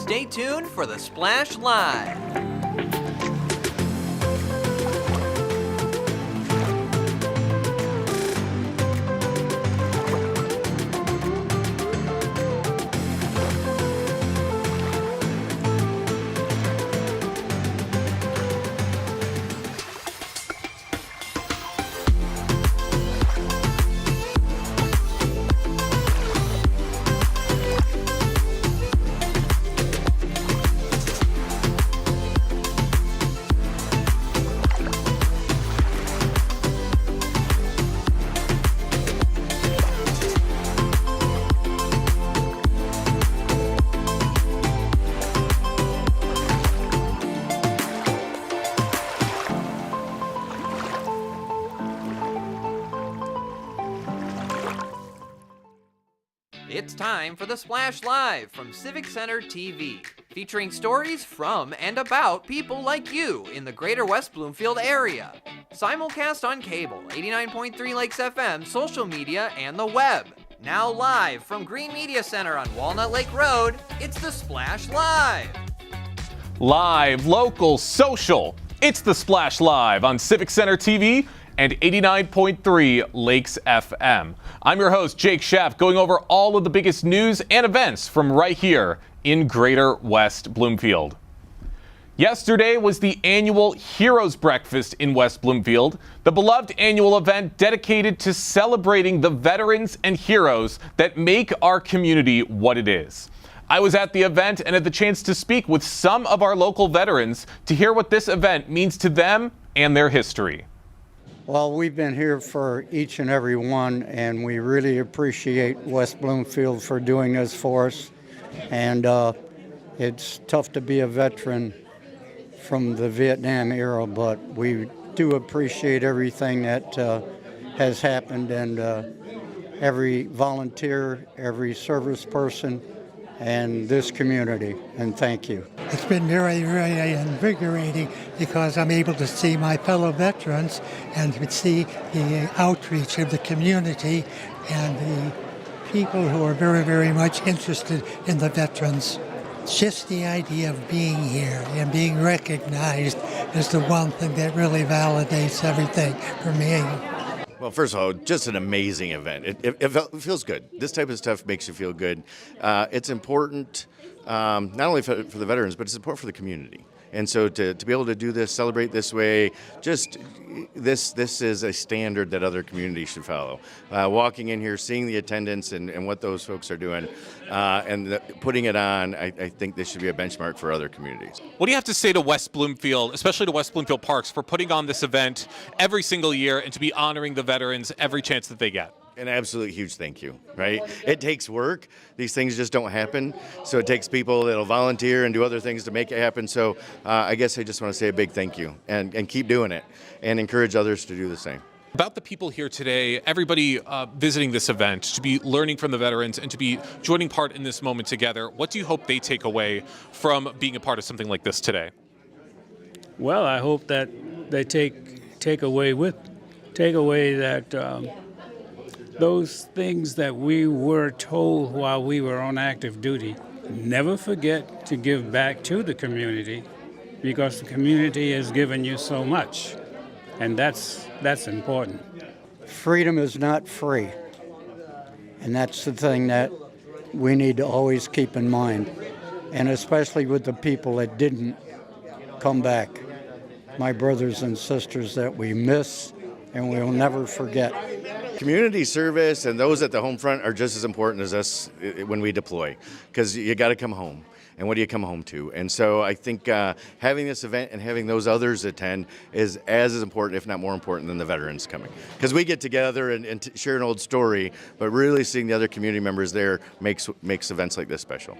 Stay tuned for the Splash Live. It's time for the Splash Live from Civic Center TV, featuring stories from and about people like you in the Greater West Bloomfield area. Simulcast on cable, 89.3 Lakes FM, social media, and the web. Now live from Green Media Center on Walnut Lake Road, it's the Splash Live. Live, local, social. It's the Splash Live on Civic Center TV and 89.3 Lakes FM. I'm your host, Jake Schaff, going over all of the biggest news and events from right here in Greater West Bloomfield. Yesterday was the annual Heroes Breakfast in West Bloomfield, the beloved annual event dedicated to celebrating the veterans and heroes that make our community what it is. I was at the event and had the chance to speak with some of our local veterans to hear what this event means to them and their history. Well, we've been here for each and every one, and we really appreciate West Bloomfield for doing this for us. And it's tough to be a veteran from the Vietnam era, but we do appreciate everything that has happened, and every volunteer, every service person, and this community, and thank you. It's been very, very invigorating because I'm able to see my fellow veterans and to see the outreach of the community and the people who are very, very much interested in the veterans. Just the idea of being here and being recognized is the one thing that really validates everything for me. Well, first of all, just an amazing event. It feels good. This type of stuff makes you feel good. It's important not only for the veterans, but it's important for the community. And so to be able to do this, celebrate this way, just this is a standard that other communities should follow. Walking in here, seeing the attendance and what those folks are doing, and putting it on, I think this should be a benchmark for other communities. What do you have to say to West Bloomfield, especially to West Bloomfield Parks, for putting on this event every single year and to be honoring the veterans every chance that they get? An absolute huge thank you, right? It takes work. These things just don't happen. So it takes people that'll volunteer and do other things to make it happen. So I guess I just want to say a big thank you and keep doing it and encourage others to do the same. About the people here today, everybody visiting this event, to be learning from the veterans and to be joining part in this moment together, what do you hope they take away from being a part of something like this today? Well, I hope that they take away that those things that we were told while we were on active duty. Never forget to give back to the community, because the community has given you so much, and that's important. Freedom is not free, and that's the thing that we need to always keep in mind, and especially with the people that didn't come back, my brothers and sisters that we miss and we'll never forget. Community service and those at the home front are just as important as us when we deploy, because you got to come home. And what do you come home to? And so I think having this event and having those others attend is as important, if not more important, than the veterans coming. Because we get together and share an old story, but really seeing the other community members there makes events like this special.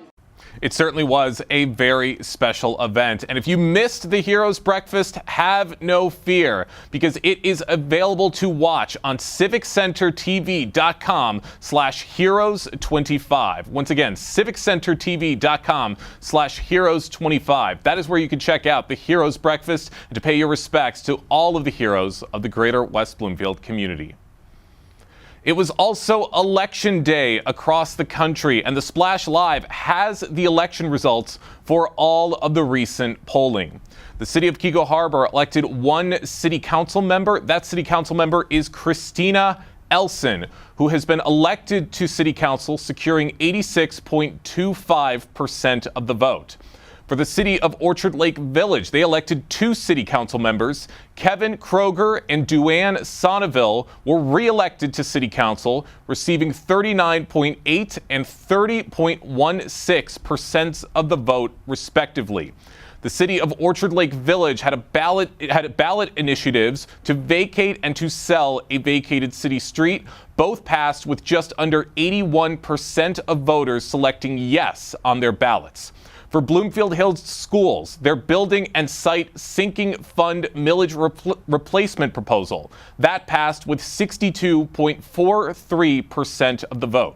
It certainly was a very special event. And if you missed the Heroes Breakfast, have no fear, because it is available to watch on civiccentertv.com/heroes25. Once again, civiccentertv.com/heroes25. That is where you can check out the Heroes Breakfast and to pay your respects to all of the heroes of the Greater West Bloomfield community. It was also Election Day across the country, and the Splash Live has the election results for all of the recent polling. The city of Keego Harbor elected one city council member. That city council member is Christina Elson, who has been elected to city council, securing 86.25% of the vote. For the city of Orchard Lake Village, they elected two city council members. Kevin Kroger and Duane Sonneville were re-elected to city council, receiving 39.8 and 30.16% of the vote, respectively. The city of Orchard Lake Village had ballot initiatives to vacate and to sell a vacated city street. Both passed with just under 81% of voters selecting yes on their ballots. For Bloomfield Hills schools, their building and site sinking fund millage replacement proposal, that passed with 62.43% of the vote.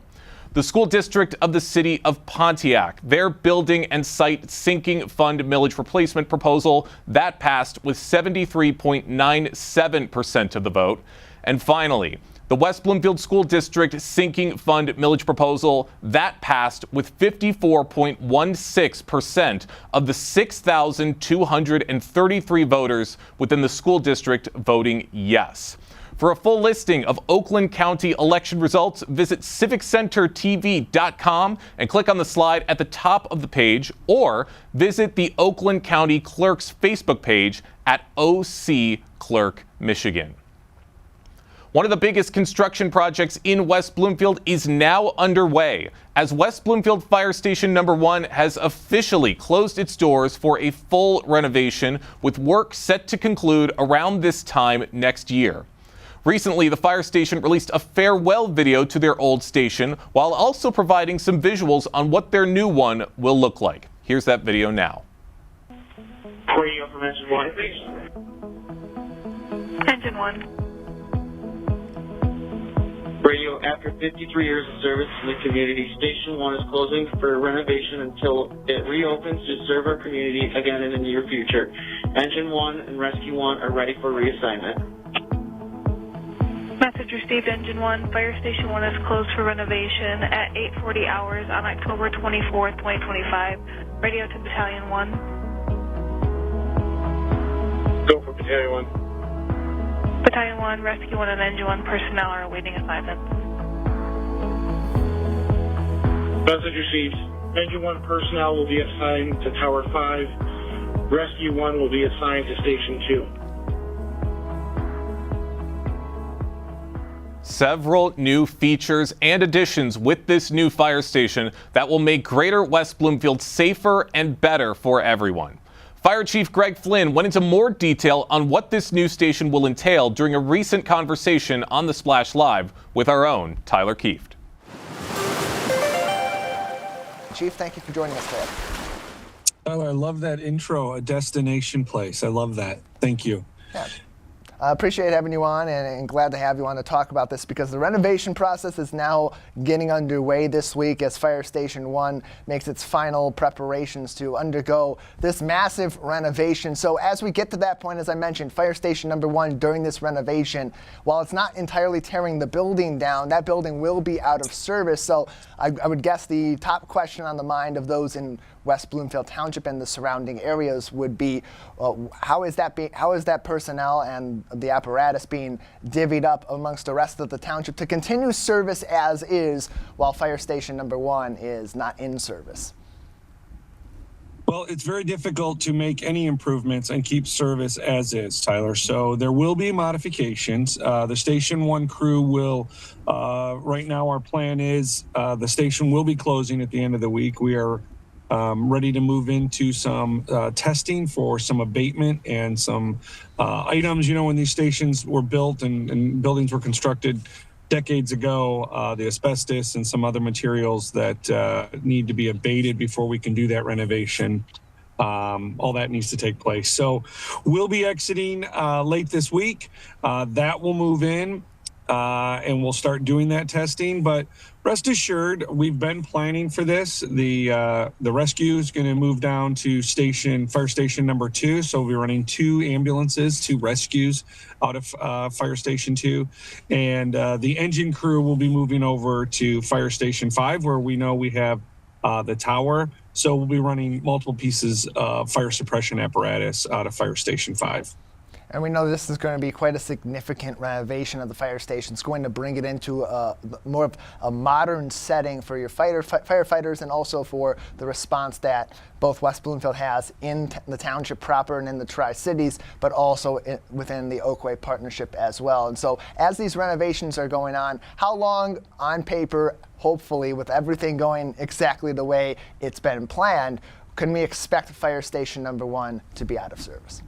The school district of the city of Pontiac, their building and site sinking fund millage replacement proposal, that passed with 73.97% of the vote. And finally, the West Bloomfield School District Sinking Fund millage proposal, that passed with 54.16% of the 6,233 voters within the school district voting yes. For a full listing of Oakland County election results, visit civiccentertv.com and click on the slide at the top of the page, or visit the Oakland County Clerk's Facebook page at OC Clerk, Michigan. One of the biggest construction projects in West Bloomfield is now underway, as West Bloomfield Fire Station Number 1 has officially closed its doors for a full renovation, with work set to conclude around this time next year. Recently, the fire station released a farewell video to their old station, while also providing some visuals on what their new one will look like. Here's that video now. Radio from Engine 1, please. Engine 1. Radio, after 53 years of service in the community, Station 1 is closing for renovation until it reopens to serve our community again in the near future. Engine 1 and Rescue 1 are ready for reassignment. Message received, Engine 1. Fire Station 1 is closed for renovation at 8:40 hours on October 24th, 2025. Radio to Battalion 1. Go for Battalion 1. Battalion 1, Rescue 1, and Engine 1 personnel are awaiting assignments. Message received. Engine 1 personnel will be assigned to Tower 5. Rescue 1 will be assigned to Station 2. Several new features and additions with this new fire station that will make Greater West Bloomfield safer and better for everyone. Fire Chief Greg Flynn went into more detail on what this new station will entail during a recent conversation on the Splash Live with our own Tyler Kieft. Chief, thank you for joining us today. Tyler, I love that intro, a destination place. I love that. Thank you. Yeah. I appreciate having you on and glad to have you on to talk about this, because the renovation process is now getting underway this week as Fire Station 1 makes its final preparations to undergo this massive renovation. So as we get to that point, as I mentioned, Fire Station Number 1 during this renovation, while it's not entirely tearing the building down, that building will be out of service. So I would guess the top question on the mind of those in West Bloomfield Township and the surrounding areas would be, how is that personnel and the apparatus being divvied up amongst the rest of the township to continue service as is while Fire Station Number 1 is not in service? Well, it's very difficult to make any improvements and keep service as is, Tyler. So there will be modifications. The Station 1 crew will, right now our plan is the station will be closing at the end of the week. We are ready to move into some testing for some abatement and some items. You know, when these stations were built and buildings were constructed decades ago, the asbestos and some other materials that need to be abated before we can do that renovation. All that needs to take place. So we'll be exiting late this week. That will move in. and we'll start doing that testing. But rest assured, we've been planning for this. The rescue is going to move down to fire station number 2. So we'll be running 2 ambulances, 2 rescues out of fire station 2. And the engine crew will be moving over to fire station 5, where we know we have the tower. So we'll be running multiple pieces of fire suppression apparatus out of fire station 5. And we know this is going to be quite a significant renovation of the fire station. It's going to bring it into more of a modern setting for your firefighters, and also for the response that both West Bloomfield has in the township proper and in the Tri-Cities, but also within the Oakway Partnership as well. And so as these renovations are going on, how long on paper, hopefully with everything going exactly the way it's been planned, can we expect fire station number 1 to be out of service?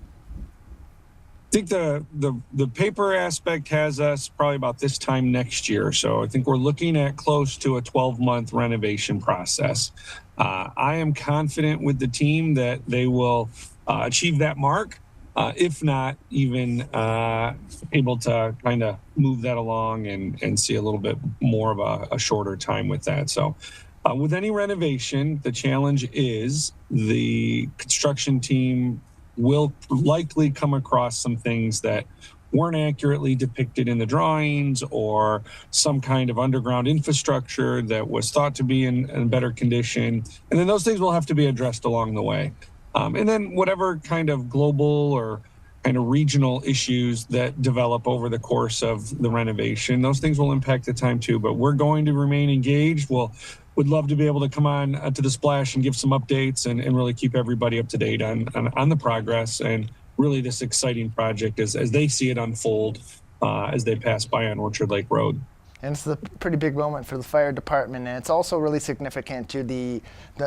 I think the paper aspect has us probably about this time next year. So I think we're looking at close to a 12-month renovation process. I am confident with the team that they will achieve that mark, if not even able to kind of move that along and see a little bit more of a shorter time with that. So with any renovation, the challenge is the construction team will likely come across some things that weren't accurately depicted in the drawings, or some kind of underground infrastructure that was thought to be in better condition. And then those things will have to be addressed along the way. And then whatever kind of global or kind of regional issues that develop over the course of the renovation, those things will impact the time too. But we're going to remain engaged. Would love to be able to come on to the Splash and give some updates and really keep everybody up to date on the progress and really this exciting project as they see it unfold as they pass by on Orchard Lake Road. And it's a pretty big moment for the fire department, and it's also really significant to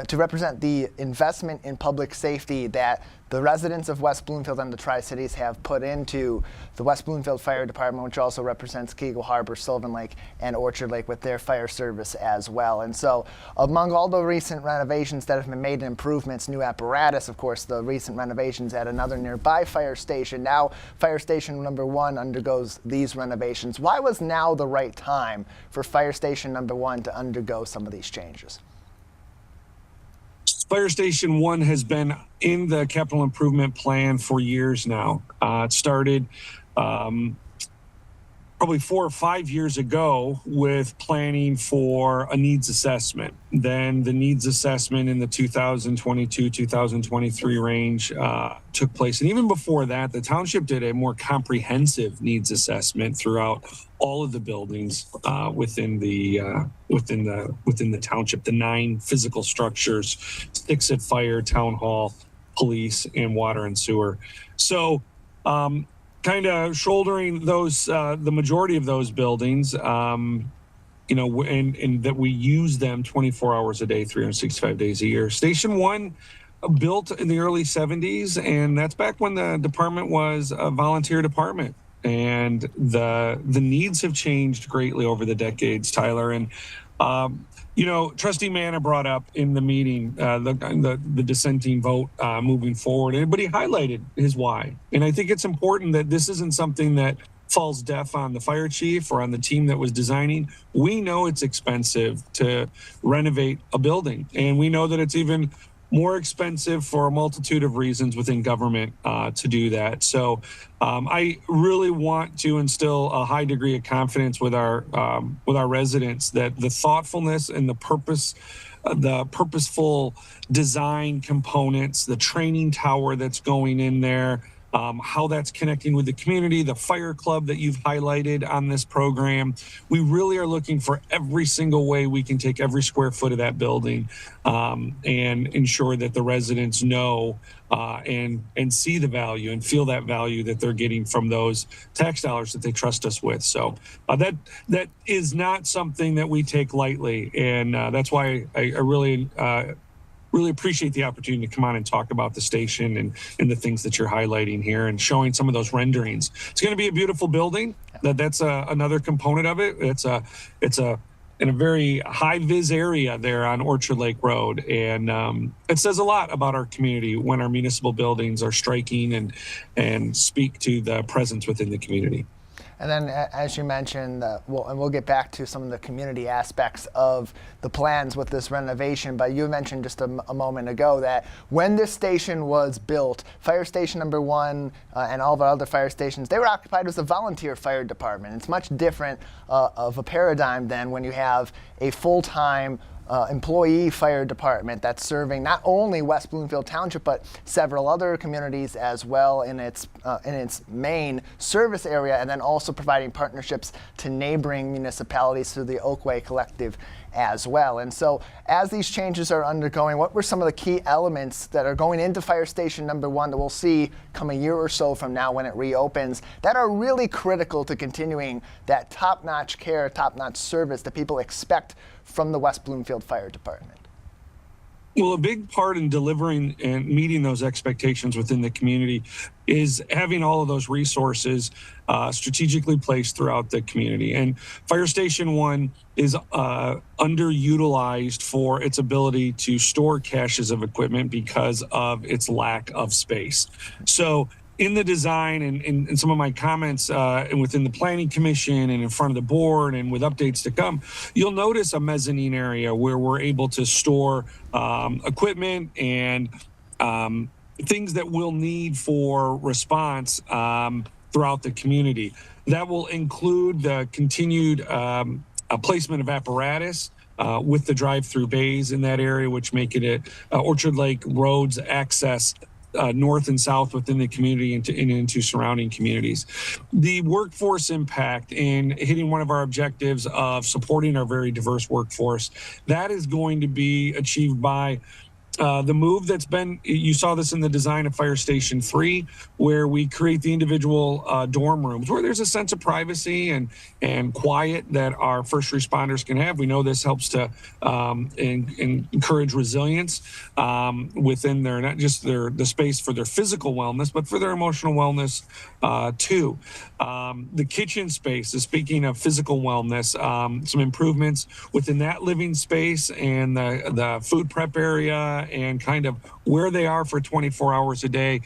to represent the investment in public safety that the residents of West Bloomfield and the Tri-Cities have put into the West Bloomfield Fire Department, which also represents Kegel Harbor, Sylvan Lake, and Orchard Lake with their fire service as well. And so among all the recent renovations that have been made, and improvements, new apparatus, of course, the recent renovations at another nearby fire station. Now fire station number 1 undergoes these renovations. Why was now the right time for fire station number 1 to undergo some of these changes? Fire Station 1 has been in the capital improvement plan for years now. It started probably 4 or 5 years ago with planning for a needs assessment. Then the needs assessment in the 2022-2023 range took place. And even before that, the township did a more comprehensive needs assessment throughout all of the buildings within the township, the 9 physical structures, 6 at fire, town hall, police, and water and sewer. So kind of shouldering those, the majority of those buildings, and that we use them 24 hours a day, 365 days a year. Station 1 built in the early 70s, and that's back when the department was a volunteer department. And the needs have changed greatly over the decades, Tyler. And Trustee Manna brought up in the meeting the dissenting vote moving forward, but he highlighted his why. And I think it's important that this isn't something that falls deaf on the fire chief or on the team that was designing. We know it's expensive to renovate a building, and we know that it's even more expensive for a multitude of reasons within government to do that. So I really want to instill a high degree of confidence with our residents that the thoughtfulness and the purposeful design components, the training tower that's going in there, how that's connecting with the community, the fire club that you've highlighted on this program. We really are looking for every single way we can take every square foot of that building and ensure that the residents know and see the value and feel that value that they're getting from those tax dollars that they trust us with. So that is not something that we take lightly, and that's why I really appreciate the opportunity to come on and talk about the station and the things that you're highlighting here and showing some of those renderings. It's going to be a beautiful building. That's another component of it. It's in a very high vis area there on Orchard Lake Road. And it says a lot about our community when our municipal buildings are striking and speak to the presence within the community. And then, as you mentioned, we'll get back to some of the community aspects of the plans with this renovation, but you mentioned just a moment ago that when this station was built, Fire Station number 1 and all of our other fire stations, they were occupied as a volunteer fire department. It's much different of a paradigm than when you have a full-time employee fire department that's serving not only West Bloomfield Township but several other communities as well in its main service area, and then also providing partnerships to neighboring municipalities through the Oakway Collective as well. And so as these changes are undergoing, what were some of the key elements that are going into Fire Station number 1 that we'll see come a year or so from now when it reopens that are really critical to continuing that top-notch care, top-notch service that people expect from the West Bloomfield Fire Department? Well, a big part in delivering and meeting those expectations within the community is having all of those resources strategically placed throughout the community. And Fire Station 1 is underutilized for its ability to store caches of equipment because of its lack of space. So in the design and in some of my comments and within the Planning Commission and in front of the board and with updates to come, you'll notice a mezzanine area where we're able to store equipment and things that we'll need for response throughout the community. That will include the continued placement of apparatus with the drive-through bays in that area, which make it Orchard Lake roads access north and south within the community and into surrounding communities. The workforce impact in hitting one of our objectives of supporting our very diverse workforce, that is going to be achieved by the move that's been, you saw this in the design of Fire Station 3, where we create the individual dorm rooms where there's a sense of privacy and quiet that our first responders can have. We know this helps to encourage resilience within their, not just the space for their physical wellness, but for their emotional wellness too. The kitchen space is, speaking of physical wellness, some improvements within that living space and the food prep area and kind of where they are for 24 hours a day.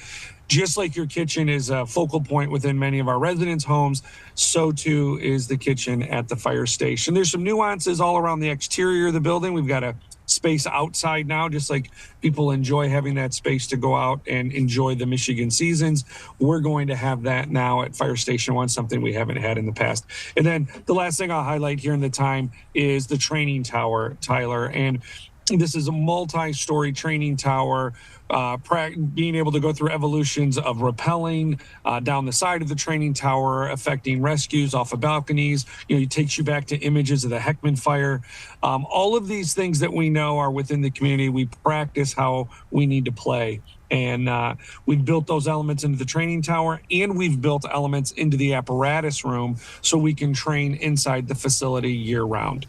Just like your kitchen is a focal point within many of our residents' homes, so too is the kitchen at the fire station. There's some nuances all around the exterior of the building. We've got a space outside now, just like people enjoy having that space to go out and enjoy the Michigan seasons. We're going to have that now at Fire Station 1, something we haven't had in the past. And then the last thing I'll highlight here in the time is the training tower, Tyler. And this is a multi-story training tower, being able to go through evolutions of rappelling down the side of the training tower, affecting rescues off of balconies. It takes you back to images of the Heckman fire. All of these things that we know are within the community. We practice how we need to play. And we've built those elements into the training tower, and we've built elements into the apparatus room so we can train inside the facility year round.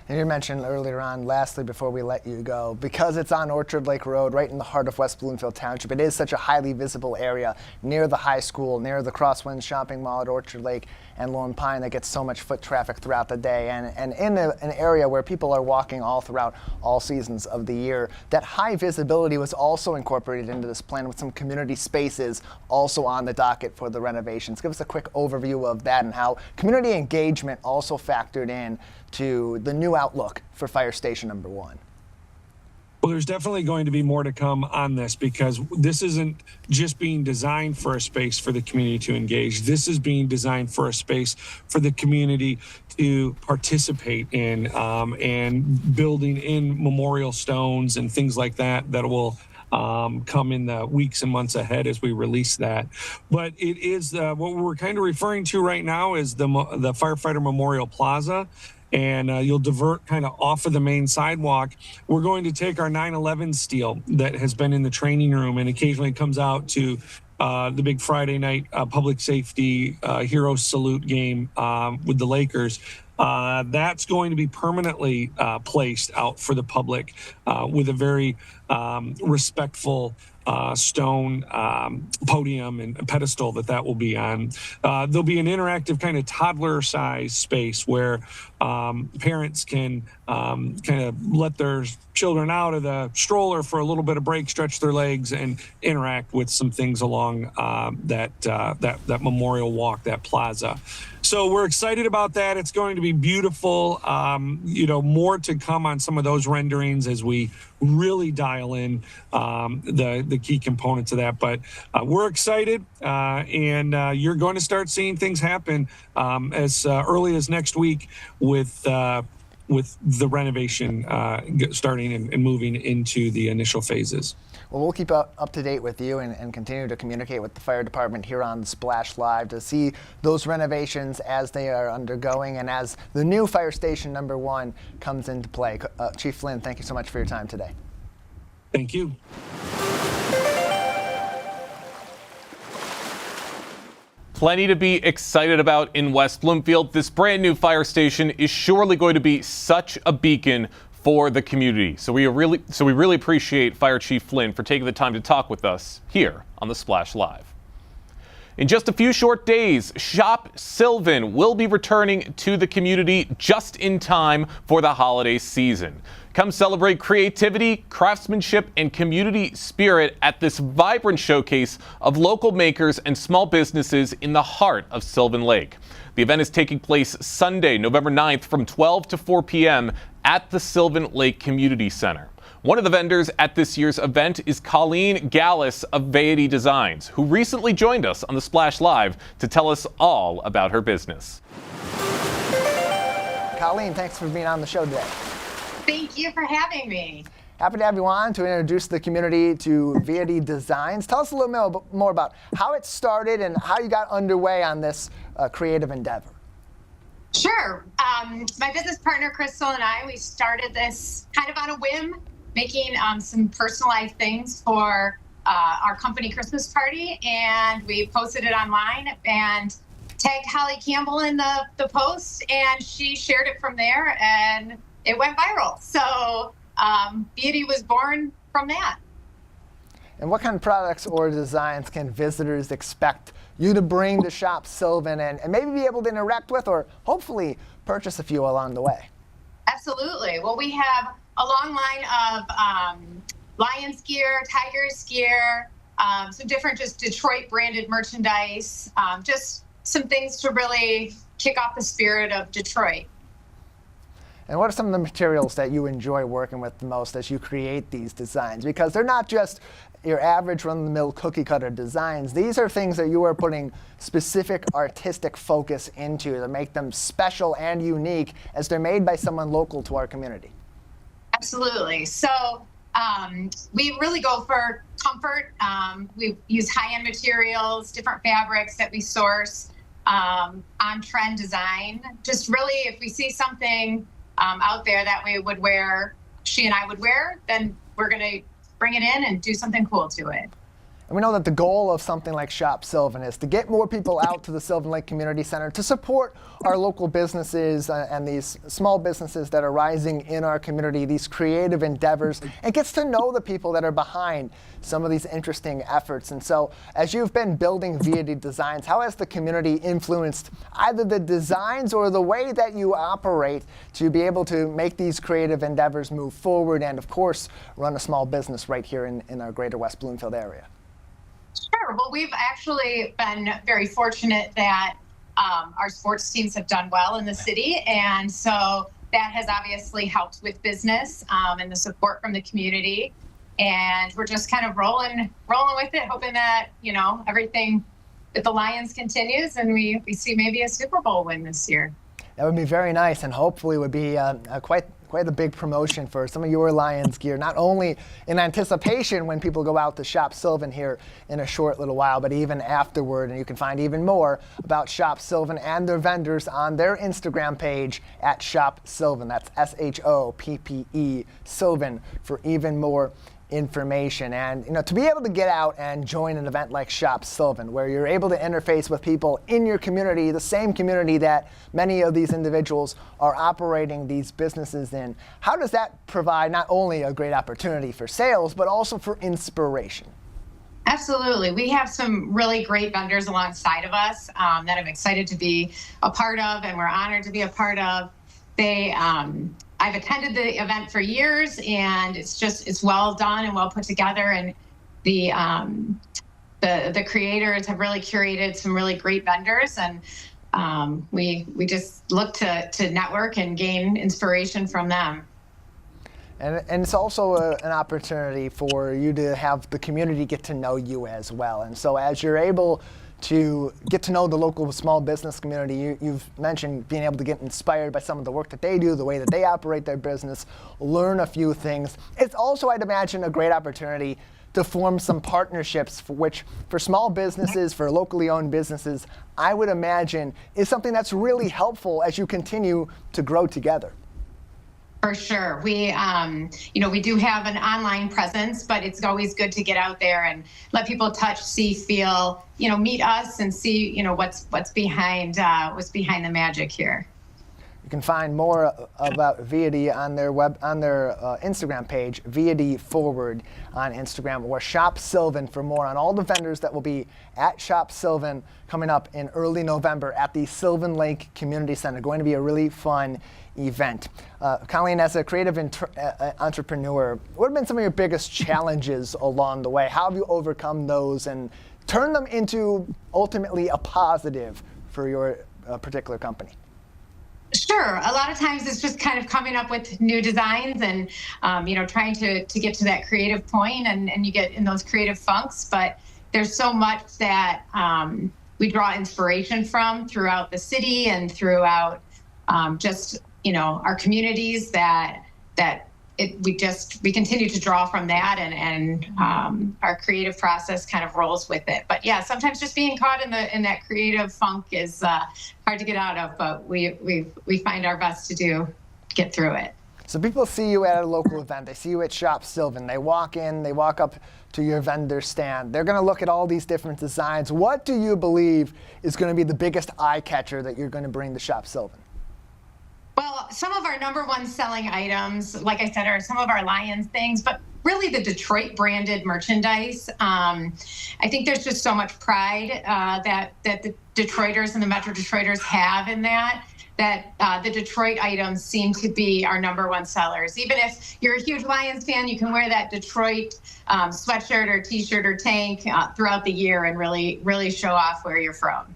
And you mentioned earlier on, lastly, before we let you go, because it's on Orchard Lake Road, right in the heart of West Bloomfield Township, it is such a highly visible area near the high school, near the Crosswinds shopping mall at Orchard Lake and Lone Pine that gets so much foot traffic throughout the day. And in an area where people are walking all throughout all seasons of the year, that high visibility was also incorporated into this plan with some community spaces also on the docket for the renovations. Give us a quick overview of that and how community engagement also factored in to the new outlook for Fire Station number 1. Well, there's definitely going to be more to come on this, because this isn't just being designed for a space for the community to engage. This is being designed for a space for the community to participate in and building in memorial stones and things like that that will come in the weeks and months ahead as we release that. But it is what we're kind of referring to right now is the Firefighter Memorial Plaza. And you'll divert kind of off of the main sidewalk. We're going to take our 9/11 steel that has been in the training room and occasionally comes out to the big Friday night public safety hero salute game with the Lakers. That's going to be permanently placed out for the public with a very respectful stone podium and pedestal that will be on. There'll be an interactive kind of toddler-sized space where parents can kind of let their children out of the stroller for a little bit of break, stretch their legs, and interact with some things along that memorial walk, that plaza. So we're excited about that. It's going to be beautiful. More to come on some of those renderings as we really dial in the key components of that. But we're excited, and you're going to start seeing things happen as early as next week with the renovation starting and moving into the initial phases. Well, we'll keep up to date with you and continue to communicate with the fire department here on Splash Live to see those renovations as they are undergoing and as the new fire station number 1 comes into play. Chief Flynn, thank you so much for your time today. Thank you. Plenty to be excited about in West Bloomfield. This brand new fire station is surely going to be such a beacon for the community. So we really appreciate Fire Chief Flynn for taking the time to talk with us here on the Splash Live. In just a few short days, Shop Sylvan will be returning to the community just in time for the holiday season. Come celebrate creativity, craftsmanship, and community spirit at this vibrant showcase of local makers and small businesses in the heart of Sylvan Lake. The event is taking place Sunday, November 9th from 12 to 4 p.m. at the Sylvan Lake Community Center. One of the vendors at this year's event is Colleen Gallus of Vaiety Designs, who recently joined us on the Splash Live to tell us all about her business. Colleen, thanks for being on the show today. Thank you for having me. Happy to have you on to introduce the community to Vaiety Designs. Tell us a little more about how it started and how you got underway on this creative endeavor. Sure. My business partner, Crystal, and I, we started this kind of on a whim, making some personalized things for our company Christmas party. And we posted it online and tagged Holly Campbell in the post, and she shared it from there, and it went viral. So Vaiety was born from that. And what kind of products or designs can visitors expect you to bring to Shop Sylvan and maybe be able to interact with or hopefully purchase a few along the way? Absolutely. Well, we have a long line of Lions gear, Tigers gear, some different just Detroit branded merchandise, just some things to really kick off the spirit of Detroit. And what are some of the materials that you enjoy working with the most as you create these designs? Because they're not just your average run-of-the-mill cookie-cutter designs. These are things that you are putting specific artistic focus into to make them special and unique as they're made by someone local to our community. Absolutely. So we really go for comfort. We use high-end materials, different fabrics that we source, on-trend design. Just really, if we see something out there that we would wear, she and I would wear, then we're going to bring it in and do something cool to it. And we know that the goal of something like Shop Sylvan is to get more people out to the Sylvan Lake Community Center to support our local businesses and these small businesses that are rising in our community, these creative endeavors, and gets to know the people that are behind some of these interesting efforts. And so as you've been building Vaiety Designs, how has the community influenced either the designs or the way that you operate to be able to make these creative endeavors move forward and, of course, run a small business right here in our Greater West Bloomfield area? Sure. Well, we've actually been very fortunate that our sports teams have done well in the city. And so that has obviously helped with business and the support from the community. And we're just kind of rolling with it, hoping that, everything with the Lions continues and we see maybe a Super Bowl win this year. That would be very nice, and hopefully would be quite a big promotion for some of your Lions gear, not only in anticipation when people go out to Shop Sylvan here in a short little while, but even afterward. And you can find even more about Shop Sylvan and their vendors on their Instagram page at Shop Sylvan. That's SHOPPE Sylvan for even more information. And to be able to get out and join an event like Shop Sylvan, where you're able to interface with people in your community, the same community that many of these individuals are operating these businesses in, how does that provide not only a great opportunity for sales, but also for inspiration? Absolutely. We have some really great vendors alongside of us that I'm excited to be a part of, and we're honored to be a part of. I've attended the event for years, and it's well done and well put together, and the creators have really curated some really great vendors, and we just look to network and gain inspiration from them. And it's also an opportunity for you to have the community get to know you as well. And so as you're able to get to know the local small business community, you've mentioned being able to get inspired by some of the work that they do, the way that they operate their business, learn a few things. It's also, I'd imagine, a great opportunity to form some partnerships for small businesses, for locally owned businesses, I would imagine is something that's really helpful as you continue to grow together. For sure. We do have an online presence, but it's always good to get out there and let people touch, see, feel, meet us and see, what's behind the magic here. You can find more about Viadi on their Instagram page, Viadi Forward on Instagram, or Shop Sylvan for more on all the vendors that will be at Shop Sylvan coming up in early November at the Sylvan Lake Community Center. Going to be a really fun event. Colleen, as a creative entrepreneur, what have been some of your biggest challenges along the way? How have you overcome those and turned them into ultimately a positive for your particular company? Sure. A lot of times it's just kind of coming up with new designs and, trying to get to that creative point, and you get in those creative funks. But there's so much that we draw inspiration from throughout the city and throughout our communities that we continue to draw from that, and our creative process kind of rolls with it. But yeah, sometimes just being caught in that creative funk is hard to get out of, but we find our best to get through it. So people see you at a local event, they see you at Shop Sylvan, they walk in, they walk up to your vendor stand, they're going to look at all these different designs. What do you believe is going to be the biggest eye catcher that you're going to bring to Shop Sylvan? Well, some of our number one selling items, like I said, are some of our Lions things, but really the Detroit branded merchandise. I think there's just so much pride that the Detroiters and the Metro Detroiters have in that the Detroit items seem to be our number one sellers. Even if you're a huge Lions fan, you can wear that Detroit sweatshirt or T-shirt or tank throughout the year and really show off where you're from.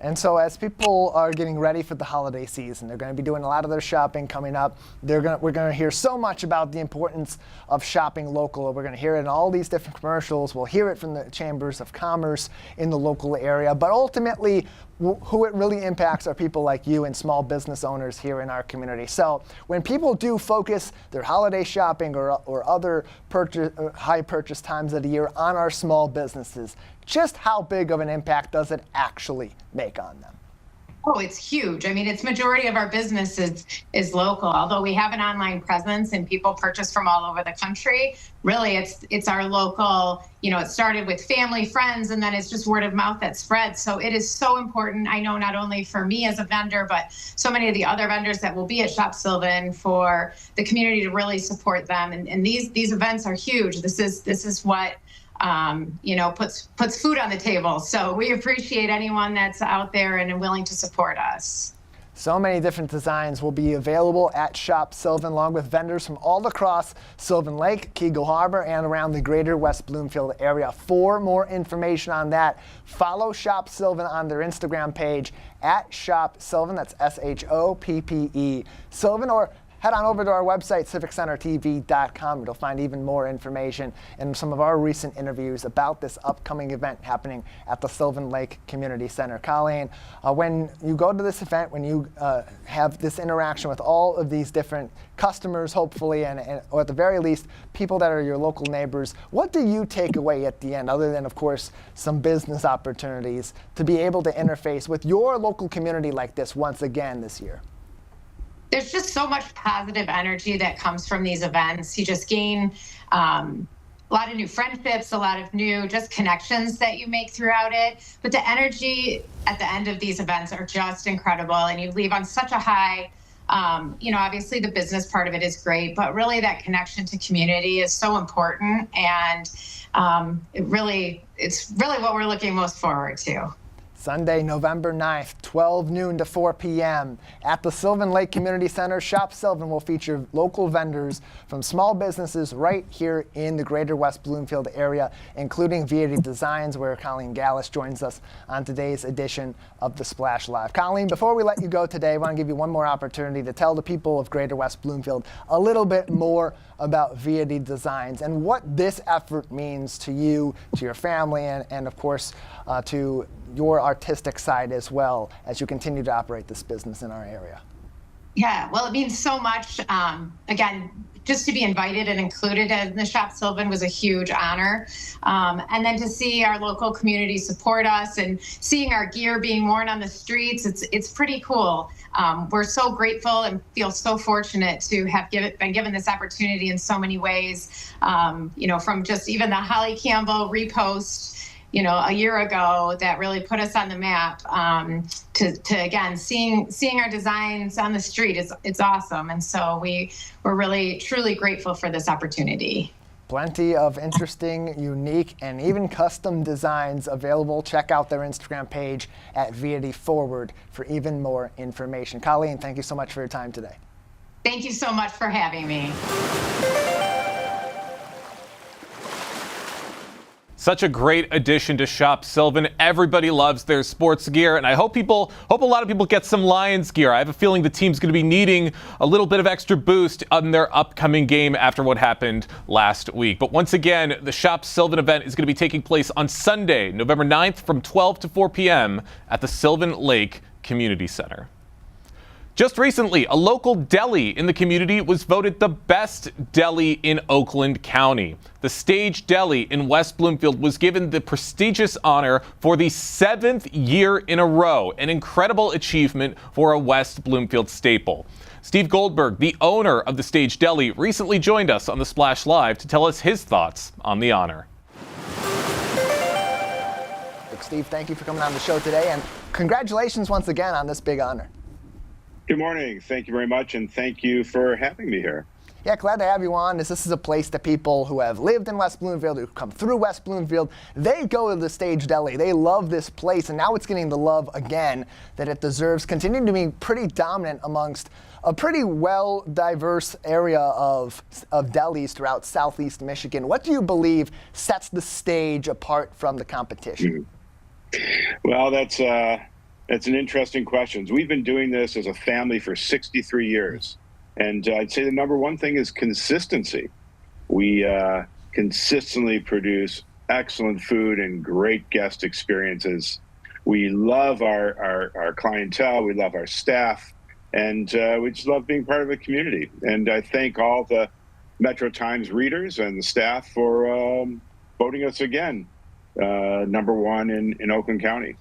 And so as people are getting ready for the holiday season, they're going to be doing a lot of their shopping coming up. We're going to hear so much about the importance of shopping local. We're going to hear it in all these different commercials. We'll hear it from the chambers of commerce in the local area. But ultimately, who it really impacts are people like you and small business owners here in our community. So when people do focus their holiday shopping or other high purchase times of the year on our small businesses, just how big of an impact does it actually make on them? Oh, it's huge. I mean, it's majority of our business is local. Although we have an online presence and people purchase from all over the country, really it's our local, it started with family, friends, and then it's just word of mouth that spreads. So it is so important. I know not only for me as a vendor, but so many of the other vendors that will be at Shop Sylvan, for the community to really support them. And these events are huge. This is what puts food on the table. So we appreciate anyone that's out there and willing to support us. So many different designs will be available at Shop Sylvan, along with vendors from all across Sylvan Lake, Keagle Harbor, and around the Greater West Bloomfield area. For more information on that, follow Shop Sylvan on their Instagram page at Shop Sylvan. That's SHOPPE Sylvan, or head on over to our website, civiccentertv.com. You'll find even more information and some of our recent interviews about this upcoming event happening at the Sylvan Lake Community Center. Colleen, when you go to this event, when you have this interaction with all of these different customers, hopefully, or at the very least, people that are your local neighbors, what do you take away at the end, other than, of course, some business opportunities to be able to interface with your local community like this once again this year? There's just so much positive energy that comes from these events. You just gain a lot of new friendships, a lot of new just connections that you make throughout it. But the energy at the end of these events are just incredible, and you leave on such a high. Obviously the business part of it is great, but really that connection to community is so important, and it's really what we're looking most forward to. Sunday, November 9th, 12 noon to 4 p.m. At the Sylvan Lake Community Center, Shop Sylvan will feature local vendors from small businesses right here in the Greater West Bloomfield area, including Vieti Designs, where Colleen Gallis joins us on today's edition of the Splash Live. Colleen, before we let you go today, I want to give you one more opportunity to tell the people of Greater West Bloomfield a little bit more about Vieti Designs and what this effort means to you, to your family, and of course, to your artistic side as well as you continue to operate this business in our area. Yeah, well, it means so much. Again, just to be invited and included in the Shop Sylvan was a huge honor. And then to see our local community support us and seeing our gear being worn on the streets, it's pretty cool. We're so grateful and feel so fortunate to have been given this opportunity in so many ways. From just even the Holly Campbell repost, a year ago that really put us on the map, to again, seeing our designs on the street, it's awesome. And so we're really, truly grateful for this opportunity. Plenty of interesting, unique, and even custom designs available. Check out their Instagram page at Vieti Forward for even more information. Colleen, thank you so much for your time today. Thank you so much for having me. Such a great addition to Shop Sylvan. Everybody loves their sports gear, and I hope a lot of people get some Lions gear. I have a feeling the team's going to be needing a little bit of extra boost on their upcoming game after what happened last week. But once again, the Shop Sylvan event is going to be taking place on Sunday, November 9th from 12 to 4 p.m. at the Sylvan Lake Community Center. Just recently, a local deli in the community was voted the best deli in Oakland County. The Stage Deli in West Bloomfield was given the prestigious honor for the 7th year in a row, an incredible achievement for a West Bloomfield staple. Steve Goldberg, the owner of the Stage Deli, recently joined us on the Splash Live to tell us his thoughts on the honor. Steve, thank you for coming on the show today, and congratulations once again on this big honor. Good morning. Thank you very much, and thank you for having me here. Yeah, glad to have you on. This is a place that people who have lived in West Bloomfield, who come through West Bloomfield, they go to the Stage Deli. They love this place, and now it's getting the love again that it deserves, continuing to be pretty dominant amongst a pretty well diverse area of delis throughout Southeast Michigan. What do you believe sets the stage apart from the competition? Well, that's an interesting question. We've been doing this as a family for 63 years. And I'd say the number one thing is consistency. We consistently produce excellent food and great guest experiences. We love our clientele. We love our staff. And we just love being part of the community. And I thank all the Metro Times readers and the staff for voting us again number one in Oakland County.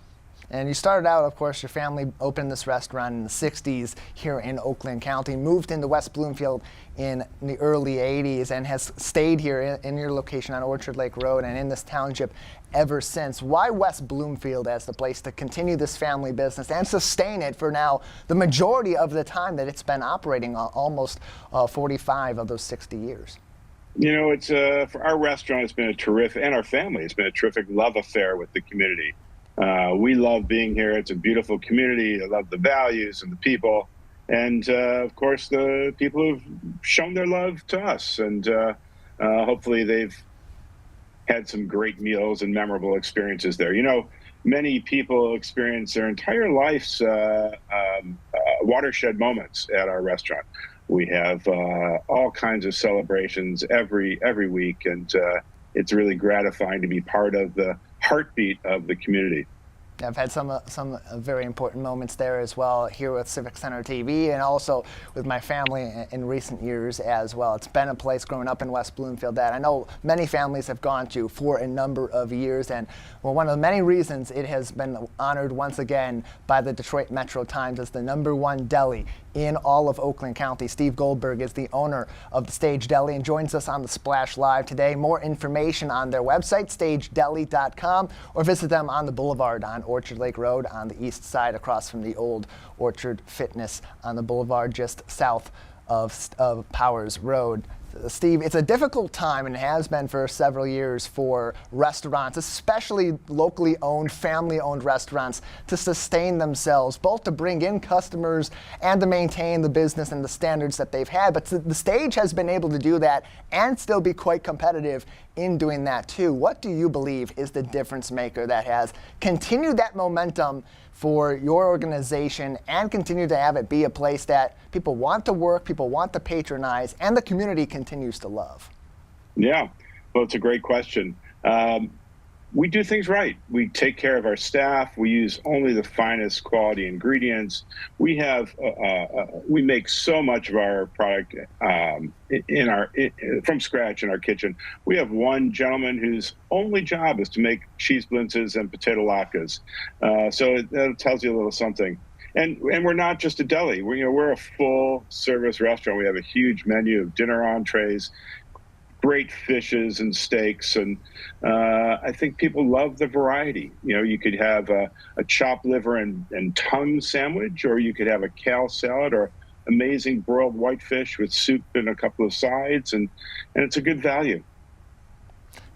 And you started out, of course, your family opened this restaurant in the 60s here in Oakland County, moved into West Bloomfield in the early 80s, and has stayed here in your location on Orchard Lake Road and in this township ever since. Why West Bloomfield as the place to continue this family business and sustain it for now the majority of the time that it's been operating, almost 45 of those 60 years? It's for our restaurant, it's been a terrific, and our family, it's been a terrific love affair with the community. We love being here. It's a beautiful community. I love the values and the people. And, of course, the people who've shown their love to us. And hopefully they've had some great meals and memorable experiences there. Many people experience their entire life's watershed moments at our restaurant. We have all kinds of celebrations every week. And it's really gratifying to be part of the heartbeat of the community. I've had some very important moments there as well, here with Civic Center TV and also with my family in recent years as well. It's been a place growing up in West Bloomfield that I know many families have gone to for a number of years, and one of the many reasons it has been honored once again by the Detroit Metro Times as the #1 deli in all of Oakland County. Steve Goldberg is the owner of the Stage Deli and joins us on the Splash Live today. More information on their website, stagedeli.com, or visit them on the boulevard on Orchard Lake Road on the east side, across from the old Orchard Fitness on the boulevard just south of Powers Road. Steve, it's a difficult time, and it has been for several years, for restaurants, especially locally owned, family-owned restaurants, to sustain themselves, both to bring in customers and to maintain the business and the standards that they've had. But the Stage has been able to do that and still be quite competitive in doing that too. What do you believe is the difference maker that has continued that momentum for your organization and continue to have it be a place that people want to work, people want to patronize, and the community continues to love? Yeah, well, it's a great question. We do things right. We take care of our staff. We use only the finest quality ingredients. We have we make so much of our product from scratch in our kitchen. We have one gentleman whose only job is to make cheese blintzes and potato latkes. So that tells you a little something. And we're not just a deli. We're a full service restaurant. We have a huge menu of dinner entrees, great fishes and steaks, and I think people love the variety. You could have a chopped liver and tongue sandwich, or you could have a kale salad, or amazing broiled whitefish with soup and a couple of sides, and it's a good value.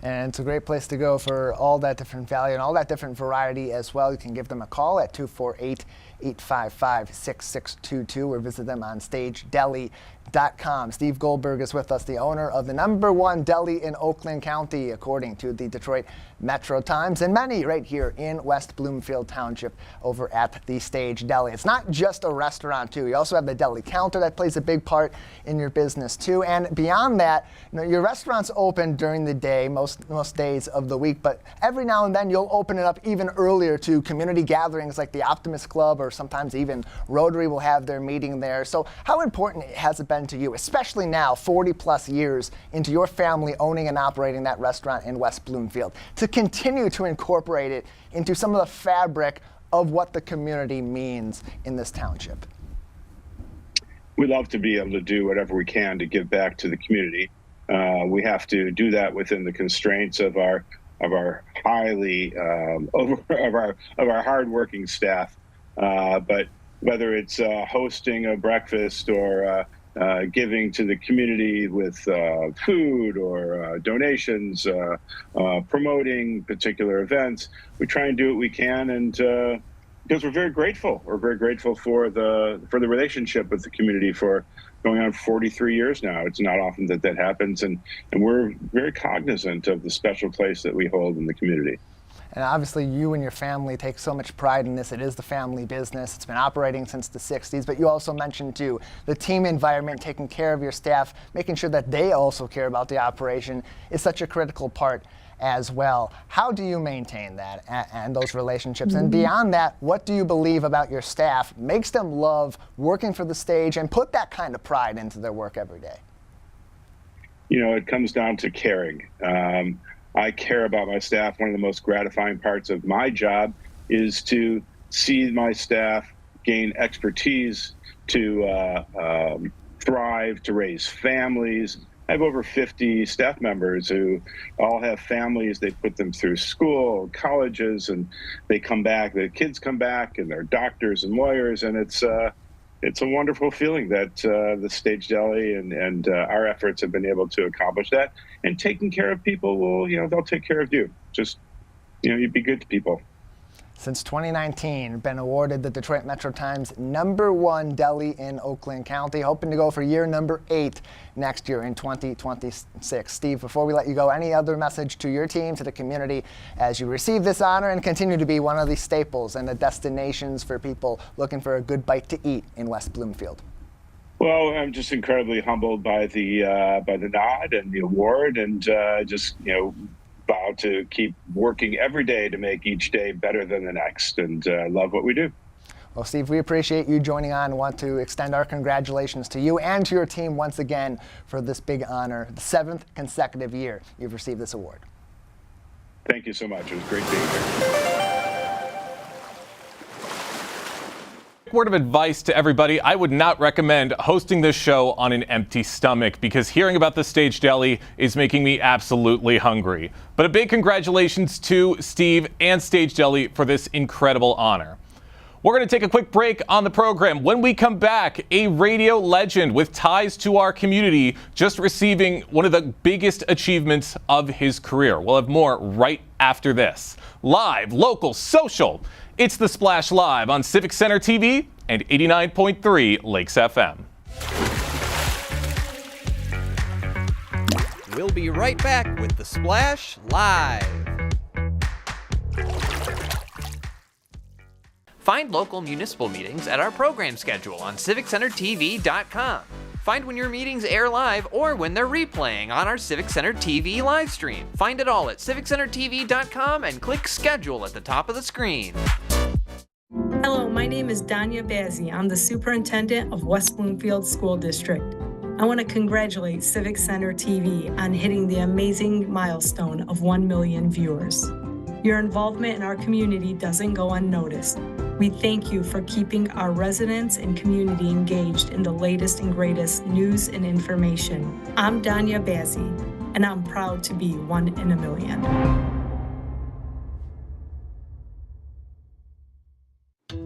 And it's a great place to go for all that different value and all that different variety as well. You can give them a call at 248-855-6622 or visit them on stagedeli.com. Steve Goldberg is with us, the owner of the #1 deli in Oakland County, according to the Detroit Metro Times, and many right here in West Bloomfield Township over at the Stage Deli. It's not just a restaurant, too. You also have the deli counter that plays a big part in your business, too. And beyond that, your restaurant's open during the day, most days of the week, but every now and then you'll open it up even earlier to community gatherings like the Optimist Club, or sometimes even Rotary will have their meeting there. So how important has it been to you, especially now, 40-plus years into your family owning and operating that restaurant in West Bloomfield, to continue to incorporate it into some of the fabric of what the community means in this township? We love to be able to do whatever we can to give back to the community. We have to do that within the constraints of our highly of our hardworking staff. But whether it's hosting a breakfast or giving to the community with food or donations, promoting particular events, we try and do what we can, and because we're very grateful. We're very grateful for the relationship with the community for going on 43 years now. It's not often that happens, and we're very cognizant of the special place that we hold in the community. And obviously you and your family take so much pride in this. It is the family business. It's been operating since the 60s, but you also mentioned too, the team environment, taking care of your staff, making sure that they also care about the operation is such a critical part as well. How do you maintain that and those relationships? And beyond that, what do you believe about your staff makes them love working for the Stage and put that kind of pride into their work every day? It comes down to caring. I care about my staff. One of the most gratifying parts of my job is to see my staff gain expertise, to thrive, to raise families. I have over 50 staff members who all have families. They put them through school, colleges, and they come back. The kids come back, and they're doctors and lawyers, and it's a wonderful feeling that the Stage Deli and our efforts have been able to accomplish that. And taking care of people will, they'll take care of you. Just, you be good to people. Since 2019, been awarded the Detroit Metro Times #1 deli in Oakland County, hoping to go for year number 8 next year in 2026. Steve, before we let you go, any other message to your team, to the community, as you receive this honor and continue to be one of the staples and the destinations for people looking for a good bite to eat in West Bloomfield? Well, I'm just incredibly humbled by the nod and the award, and vow to keep working every day to make each day better than the next, and love what we do. Well, Steve, we appreciate you joining on and want to extend our congratulations to you and to your team once again for this big honor, the 7th consecutive year you've received this award. Thank you so much. It was great being here. Word of advice to everybody: I would not recommend hosting this show on an empty stomach, because hearing about the Stage Deli is making me absolutely hungry. But a big congratulations to Steve and Stage Deli for this incredible honor. We're going to take a quick break on the program. When we come back, a radio legend with ties to our community just receiving one of the biggest achievements of his career. We'll have more right after this. Live, local, social. It's The Splash Live on Civic Center TV and 89.3 Lakes FM. We'll be right back with The Splash Live. Find local municipal meetings at our program schedule on civiccentertv.com. Find when your meetings air live or when they're replaying on our Civic Center TV live stream. Find it all at civiccentertv.com and click schedule at the top of the screen. Hello, my name is Danya Bazzi. I'm the superintendent of West Bloomfield School District. I want to congratulate Civic Center TV on hitting the amazing milestone of 1 million viewers. Your involvement in our community doesn't go unnoticed. We thank you for keeping our residents and community engaged in the latest and greatest news and information. I'm Danya Bazzi, and I'm proud to be 1 in a million.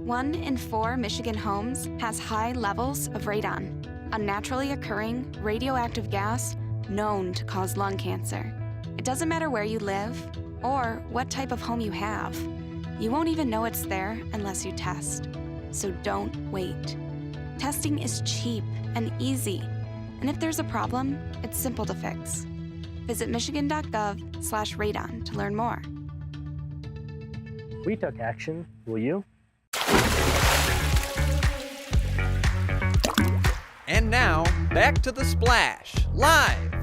1 in 4 Michigan homes has high levels of radon, a naturally occurring radioactive gas known to cause lung cancer. It doesn't matter where you live or what type of home you have. You won't even know it's there unless you test. So don't wait. Testing is cheap and easy. And if there's a problem, it's simple to fix. Visit michigan.gov/radon to learn more. We took action. Will you? And now, back to The Splash Live.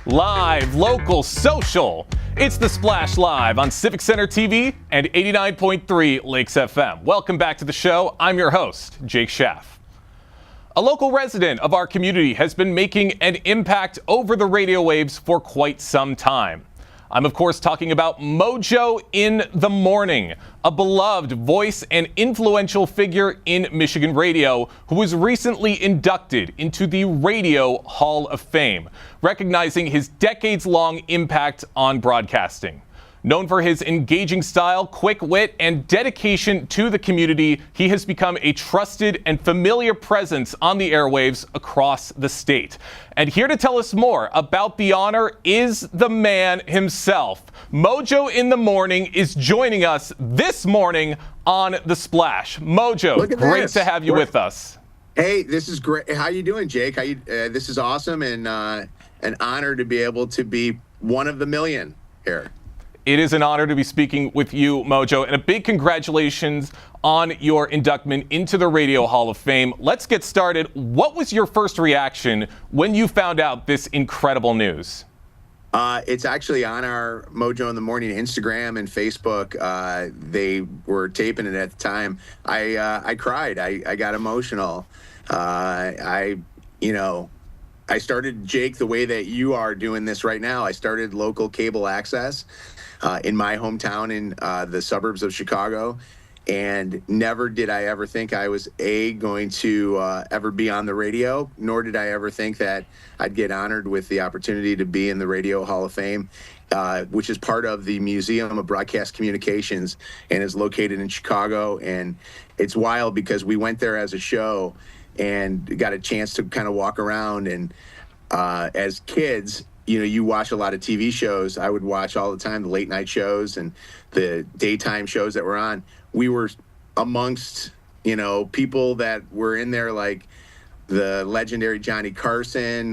Live, local, social. It's The Splash Live on Civic Center TV and 89.3 Lakes FM. Welcome back to the show. I'm your host, Jake Schaff. A local resident of our community has been making an impact over the radio waves for quite some time. I'm, of course, talking about Mojo in the Morning, a beloved voice and influential figure in Michigan radio who was recently inducted into the Radio Hall of Fame, recognizing his decades-long impact on broadcasting. Known for his engaging style, quick wit, and dedication to the community, he has become a trusted and familiar presence on the airwaves across the state. And here to tell us more about the honor is the man himself. Mojo in the Morning is joining us this morning on The Splash. Mojo, great to have you with us. Hey, this is great. How you doing, Jake? This is awesome, and an honor to be able to be one of the million here. It is an honor to be speaking with you, Mojo, and a big congratulations on your inductment into the Radio Hall of Fame. Let's get started. What was your first reaction when you found out this incredible news? It's actually on our Mojo in the Morning Instagram and Facebook. They were taping it at the time. I cried. I got emotional. I started, Jake, the way that you are doing this right now. I started local cable access in my hometown in the suburbs of Chicago, and never did I ever think I was going to ever be on the radio, nor did I ever think that I'd get honored with the opportunity to be in the Radio Hall of Fame, which is part of the Museum of Broadcast Communications and is located in Chicago. And it's wild because we went there as a show and got a chance to kind of walk around. And as kids, you watch a lot of TV shows. I would watch all the time the late night shows and the daytime shows that were on. We were amongst, people that were in there, like the legendary Johnny Carson,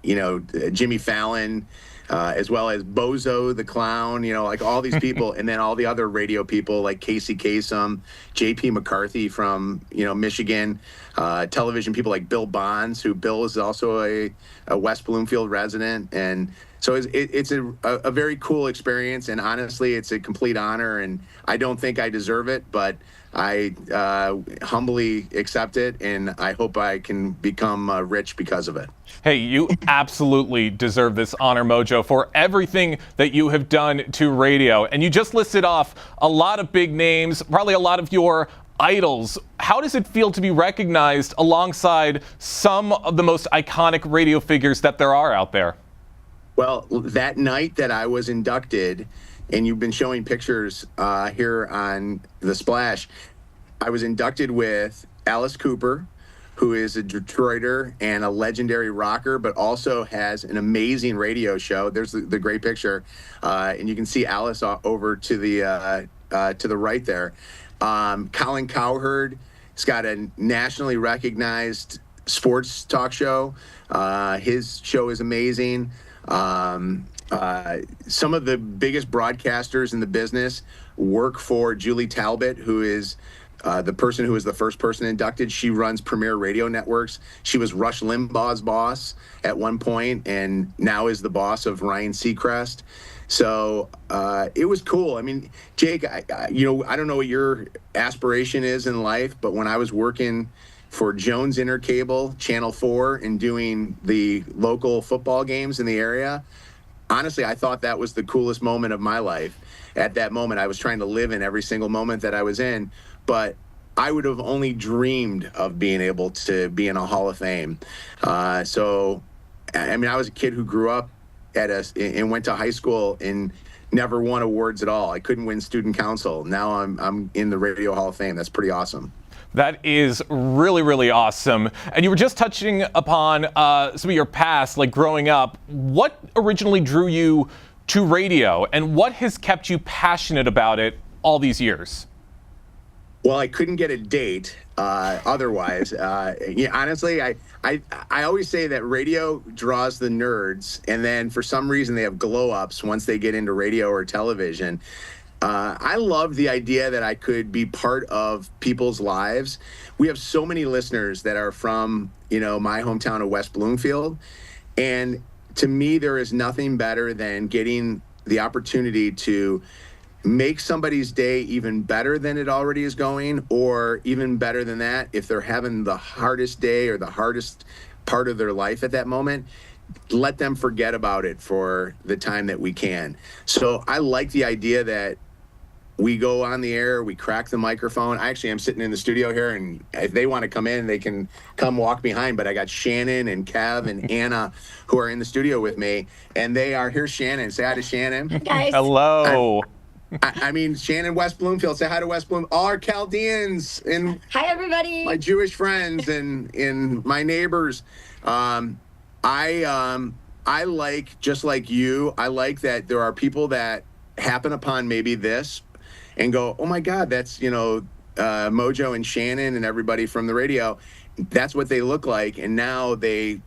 Jimmy Fallon, as well as Bozo the Clown, like all these people, and then all the other radio people like Casey Kasem, J.P. McCarthy from, Michigan, television people like Bill Bonds, who Bill is also a West Bloomfield resident. And so it's a very cool experience, and honestly, it's a complete honor, and I don't think I deserve it, but I humbly accept it, and I hope I can become rich because of it. Hey, you absolutely deserve this honor, Mojo, for everything that you have done to radio. And you just listed off a lot of big names, probably a lot of your idols. How does it feel to be recognized alongside some of the most iconic radio figures that there are out there? Well, that night that I was inducted, and you've been showing pictures here on the Splash. I was inducted with Alice Cooper, who is a Detroiter and a legendary rocker, but also has an amazing radio show. There's the great picture, and you can see Alice over to the right there. Colin Cowherd has got a nationally recognized sports talk show. His show is amazing. Some of the biggest broadcasters in the business work for Julie Talbot, who is the person who was the first person inducted. She runs Premier Radio Networks. She was Rush Limbaugh's boss at one point, and now is the boss of Ryan Seacrest. So it was cool. I mean, Jake, I don't know what your aspiration is in life, but when I was working for Jones Intercable, Channel 4, and doing the local football games in the area, honestly, I thought that was the coolest moment of my life. At that moment, I was trying to live in every single moment that I was in, but I would have only dreamed of being able to be in a Hall of Fame. So, I mean, I was a kid who grew up and went to high school and never won awards at all. I couldn't win student council. Now I'm in the Radio Hall of Fame. That's pretty awesome. That is really, really awesome. And you were just touching upon some of your past, like growing up. What originally drew you to radio, and what has kept you passionate about it all these years? Well, I couldn't get a date otherwise. Honestly, I always say that radio draws the nerds, and then for some reason they have glow-ups once they get into radio or television. I love the idea that I could be part of people's lives. We have so many listeners that are from, my hometown of West Bloomfield. And to me, there is nothing better than getting the opportunity to make somebody's day even better than it already is going, or even better than that, if they're having the hardest day or the hardest part of their life at that moment, let them forget about it for the time that we can. So I like the idea that we go on the air, we crack the microphone. Actually, I'm sitting in the studio here, and if they want to come in, they can come walk behind. But I got Shannon and Kev and Anna who are in the studio with me, and they are. Here's Shannon. Say hi to Shannon. Hi, guys. Hello. I mean, Shannon, West Bloomfield. Say hi to West Bloomfield. All our Chaldeans and hi, everybody. My Jewish friends and my neighbors. I like, just like you, I like that there are people that happen upon maybe this and go, oh my God, that's, Mojo and Shannon and everybody from the radio. That's what they look like. And now they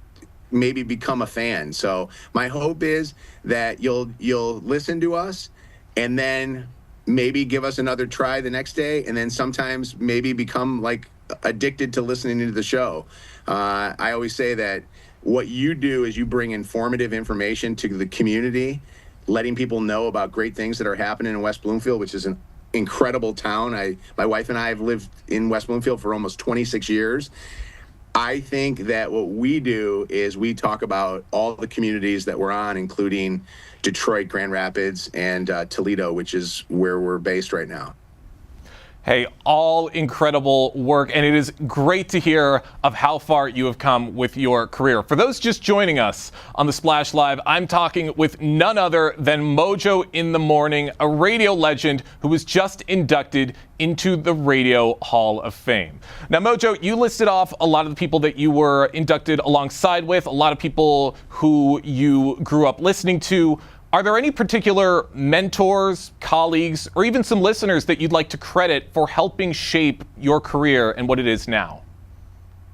maybe become a fan. So my hope is that you'll listen to us and then maybe give us another try the next day. And then sometimes maybe become like addicted to listening to the show. I always say that what you do is you bring informative information to the community, letting people know about great things that are happening in West Bloomfield, which is an incredible town. My wife and I have lived in West Bloomfield for almost 26 years. I think that what we do is we talk about all the communities that we're on, including Detroit, Grand Rapids, and Toledo, which is where we're based right now. Hey, all incredible work, and it is great to hear of how far you have come with your career. For those just joining us on the Splash Live, I'm talking with none other than Mojo in the Morning, a radio legend who was just inducted into the Radio Hall of Fame. Now, Mojo, you listed off a lot of the people that you were inducted alongside with, a lot of people who you grew up listening to. Are there any particular mentors, colleagues, or even some listeners that you'd like to credit for helping shape your career and what it is now?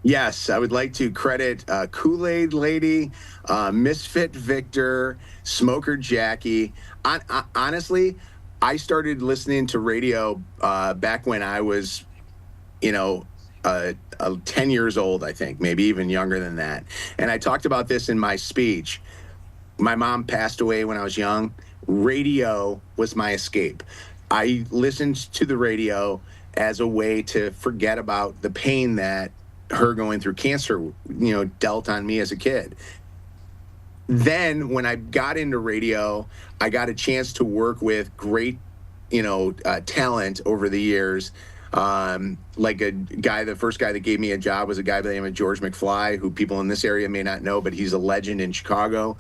Yes, I would like to credit Kool-Aid Lady, Misfit Victor, Smoker Jackie. Honestly, I started listening to radio back when I was, 10 years old, I think, maybe even younger than that. And I talked about this in my speech. My mom passed away when I was young. Radio was my escape. I listened to the radio as a way to forget about the pain that her going through cancer, dealt on me as a kid. Then when I got into radio, I got a chance to work with great, talent over the years. Like the first guy that gave me a job was a guy by the name of George McFly, who people in this area may not know, but he's a legend in Chicago.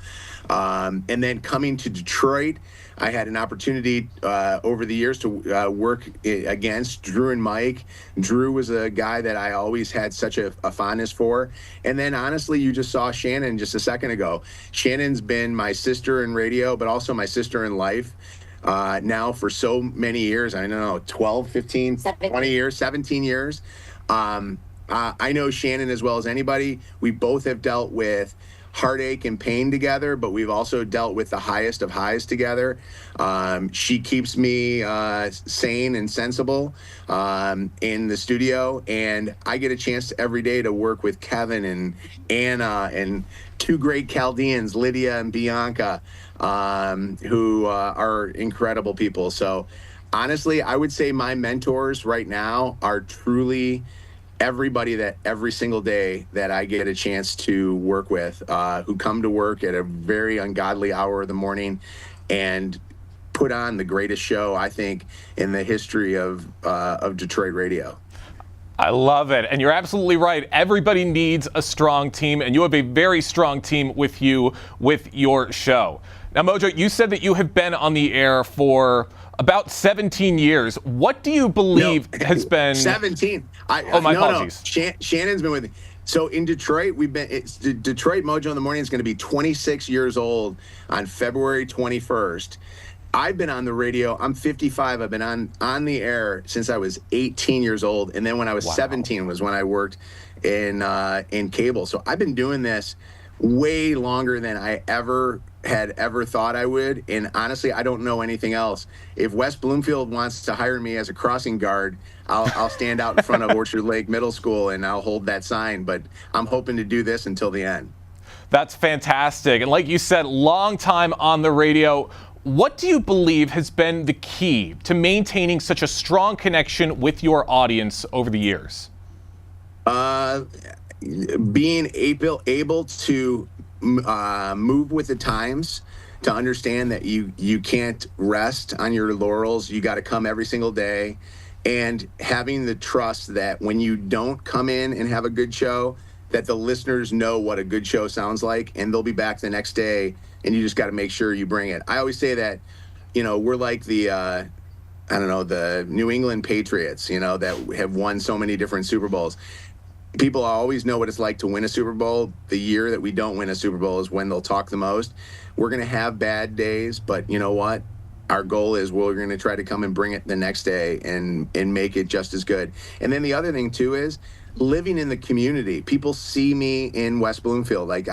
And then coming to Detroit, I had an opportunity over the years to work against Drew and Mike. Drew was a guy that I always had such a fondness for. And then honestly, you just saw Shannon just a second ago. Shannon's been my sister in radio, but also my sister in life. Now for so many years, I don't know, 12, 15, 20 years, 17 years. I know Shannon as well as anybody. We both have dealt with heartache and pain together, but we've also dealt with the highest of highs together. She keeps me sane and sensible in the studio, and I get a chance every day to work with Kevin and Anna and two great Chaldeans, Lydia and Bianca, who are incredible people. So honestly, I would say my mentors right now are truly everybody that every single day that I get a chance to work with, who come to work at a very ungodly hour of the morning and put on the greatest show, I think, in the history of Detroit radio. I love it. And you're absolutely right. Everybody needs a strong team, and you have a very strong team with you with your show. Now, Mojo, you said that you have been on the air for about 17 years. What do you believe has been 17? My apologies. Shannon's been with me. So in Detroit, Detroit Mojo in the Morning is going to be 26 years old on February 21st. I've been on the radio. I'm 55. I've been on the air since I was 18 years old, and then when I was 17 was when I worked in cable. So I've been doing this way longer than I had ever thought I would. And honestly, I don't know anything else. If West Bloomfield wants to hire me as a crossing guard, I'll stand out in front of Orchard Lake Middle School and I'll hold that sign. But I'm hoping to do this until the end. That's fantastic. And like you said, long time on the radio. What do you believe has been the key to maintaining such a strong connection with your audience over the years? Being able to move with the times, to understand that you can't rest on your laurels. You got to come every single day, and having the trust that when you don't come in and have a good show, that the listeners know what a good show sounds like, and they'll be back the next day, and you just got to make sure you bring it. I always say that, we're like the the New England Patriots, that have won so many different Super Bowls. People always know what it's like to win a Super Bowl. The year that we don't win a Super Bowl is when they'll talk the most. We're going to have bad days, but you know what? Our goal is we're going to try to come and bring it the next day and make it just as good. And then the other thing, too, is living in the community. People see me in West Bloomfield. Like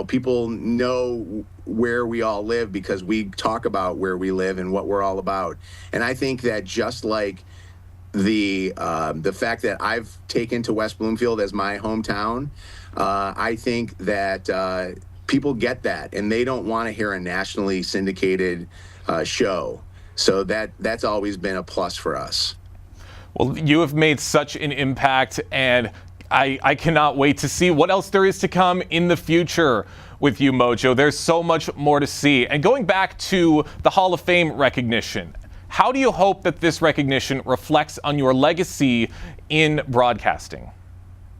people know where we all live because we talk about where we live and what we're all about. And I think that just like the fact that I've taken to West Bloomfield as my hometown, I think that people get that, and they don't want to hear a nationally syndicated show. So that's always been a plus for us. Well, you have made such an impact, and I cannot wait to see what else there is to come in the future with you, Mojo. There's so much more to see. And going back to the Hall of Fame recognition, how do you hope that this recognition reflects on your legacy in broadcasting?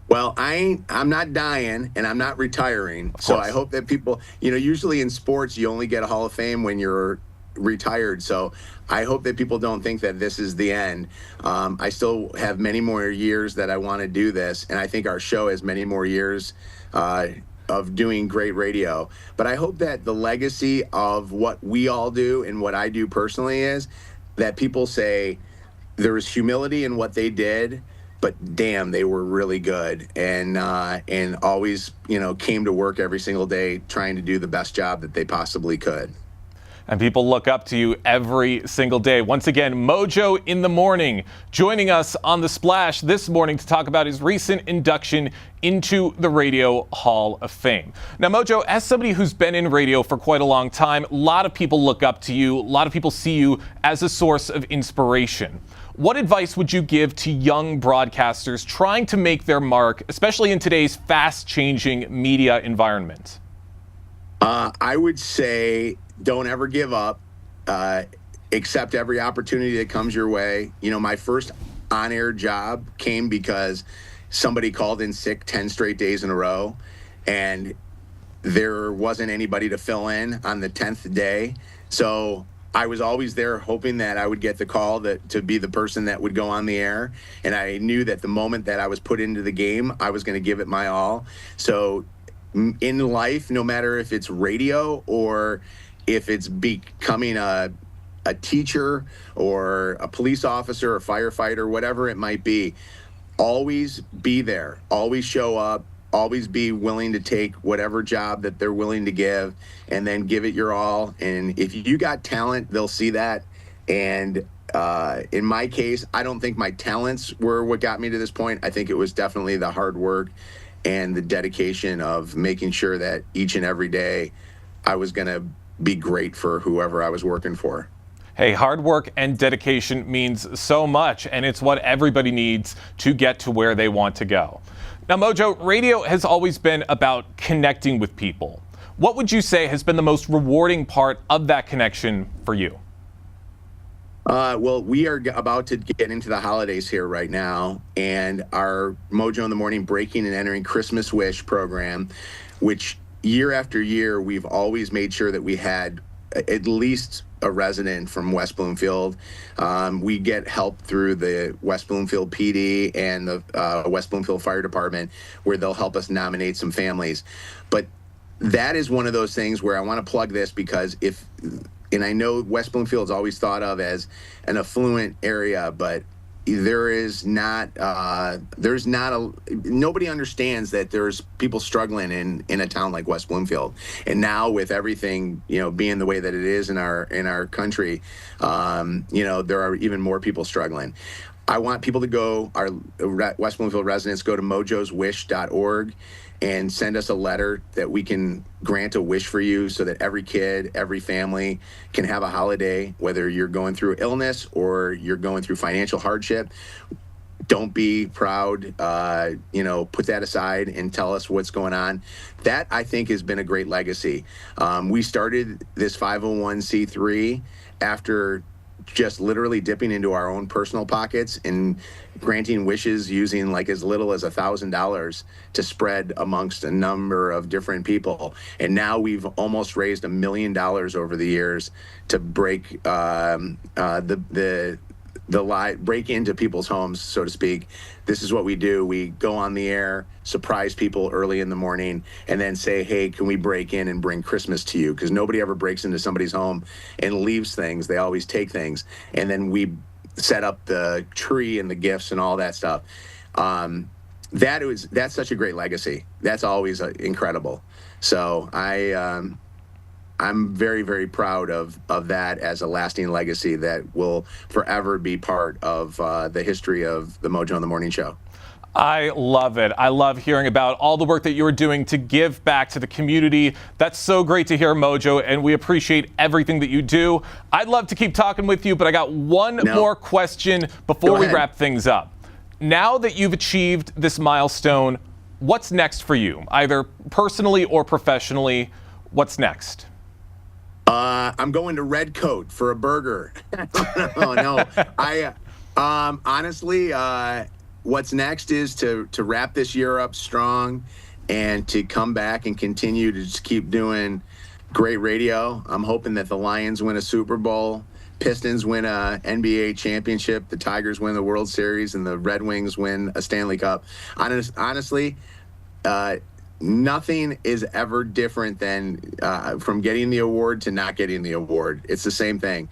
Well, I'm not dying and I'm not retiring. So I hope that people, usually in sports, you only get a Hall of Fame when you're retired. So I hope that people don't think that this is the end. I still have many more years that I want to do this. And I think our show has many more years of doing great radio. But I hope that the legacy of what we all do and what I do personally is that people say there was humility in what they did, but damn, they were really good, and always came to work every single day trying to do the best job that they possibly could. And people look up to you every single day. Once again, Mojo in the Morning, joining us on The Splash this morning to talk about his recent induction into the Radio Hall of Fame. Now, Mojo, as somebody who's been in radio for quite a long time, a lot of people look up to you. A lot of people see you as a source of inspiration. What advice would you give to young broadcasters trying to make their mark, especially in today's fast-changing media environment? I would say don't ever give up. accept every opportunity that comes your way. You know, my first on-air job came because somebody called in sick 10 straight days in a row, and there wasn't anybody to fill in on the 10th day. So I was always there hoping that I would get the call to be the person that would go on the air. And I knew that the moment that I was put into the game, I was going to give it my all. So in life, no matter if it's radio or if it's becoming a teacher or a police officer or firefighter, whatever it might be, always be there, always show up, always be willing to take whatever job that they're willing to give, and then give it your all. And if you got talent, they'll see that. And in my case, I don't think my talents were what got me to this point. I think it was definitely the hard work and the dedication of making sure that each and every day I was going to be great for whoever I was working for. Hey, hard work and dedication means so much, and it's what everybody needs to get to where they want to go. Now, Mojo, radio has always been about connecting with people. What would you say has been the most rewarding part of that connection for you? Well, we are about to get into the holidays here right now, and our Mojo in the Morning Breaking and Entering Christmas Wish program, which year after year, we've always made sure that we had at least a resident from West Bloomfield. We get help through the West Bloomfield PD and the West Bloomfield Fire Department, where they'll help us nominate some families. But that is one of those things where I want to plug this, because and I know West Bloomfield is always thought of as an affluent area, but there's not nobody understands that there's people struggling in a town like West Bloomfield. And now with everything, being the way that it is in our country, there are even more people struggling. I want people to go, our West Bloomfield residents, go to mojoswish.org and send us a letter that we can grant a wish for you, so that every kid, every family can have a holiday, whether you're going through illness or you're going through financial hardship. Don't be proud, put that aside and tell us what's going on. That, I think, has been a great legacy. We started this 501c3 after just literally dipping into our own personal pockets and granting wishes using like as little as $1,000 to spread amongst a number of different people. And now we've almost raised $1 million over the years to break break into people's homes, so to speak. This is what we do. We go on the air, surprise people early in the morning, and then say, hey, can we break in and bring Christmas to you? Because nobody ever breaks into somebody's home and leaves things. They always take things. And then we set up the tree and the gifts and all that stuff. That's such a great legacy. That's always incredible. So I'm very, very proud of that as a lasting legacy that will forever be part of the history of the Mojo in the Morning Show. I love it. I love hearing about all the work that you're doing to give back to the community. That's so great to hear, Mojo, and we appreciate everything that you do. I'd love to keep talking with you, but I got one more question before we wrap things up. Now that you've achieved this milestone, what's next for you? Either personally or professionally, what's next? I'm going to Red Coat for a burger. No. Honestly, what's next is to wrap this year up strong and to come back and continue to just keep doing great radio. I'm hoping that the Lions win a Super Bowl, Pistons win a NBA championship, the Tigers win the World Series, and the Red Wings win a Stanley Cup. Honestly, nothing is ever different than from getting the award to not getting the award. It's the same thing.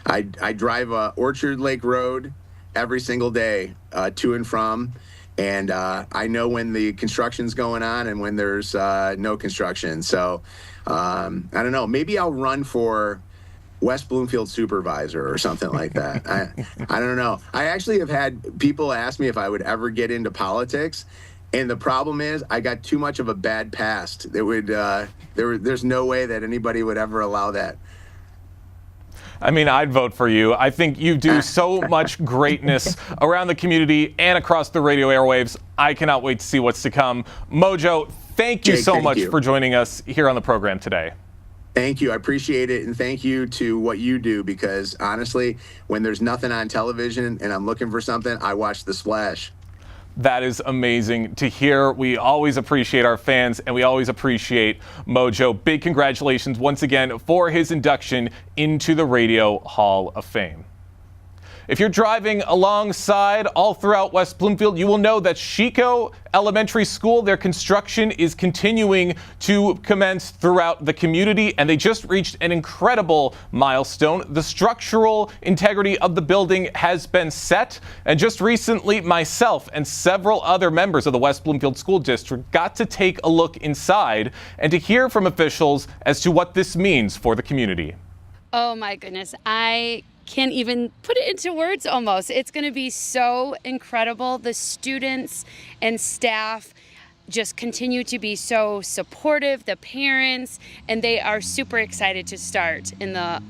I drive Orchard Lake Road every single day to and from, and I know when the construction's going on and when there's no construction. So I don't know. Maybe I'll run for West Bloomfield supervisor or something like that. I don't know. I actually have had people ask me if I would ever get into politics. And the problem is, I got too much of a bad past. There's no way that anybody would ever allow that. I mean, I'd vote for you. I think you do so much greatness around the community and across the radio airwaves. I cannot wait to see what's to come. Mojo, thank you so much for joining us here on the program today. Thank you. I appreciate it. And thank you to what you do, because honestly, when there's nothing on television and I'm looking for something, I watch The Splash. That is amazing to hear. We always appreciate our fans, and we always appreciate Mojo. Big congratulations once again for his induction into the Radio Hall of Fame. If you're driving alongside all throughout West Bloomfield, you will know that Chico Elementary School, their construction is continuing to commence throughout the community, and they just reached an incredible milestone. The structural integrity of the building has been set, and just recently, myself and several other members of the West Bloomfield School District got to take a look inside and to hear from officials as to what this means for the community. Oh my goodness, I can't even put it into words almost. It's going to be so incredible. The students and staff just continue to be so supportive, the parents, and they are super excited to start in the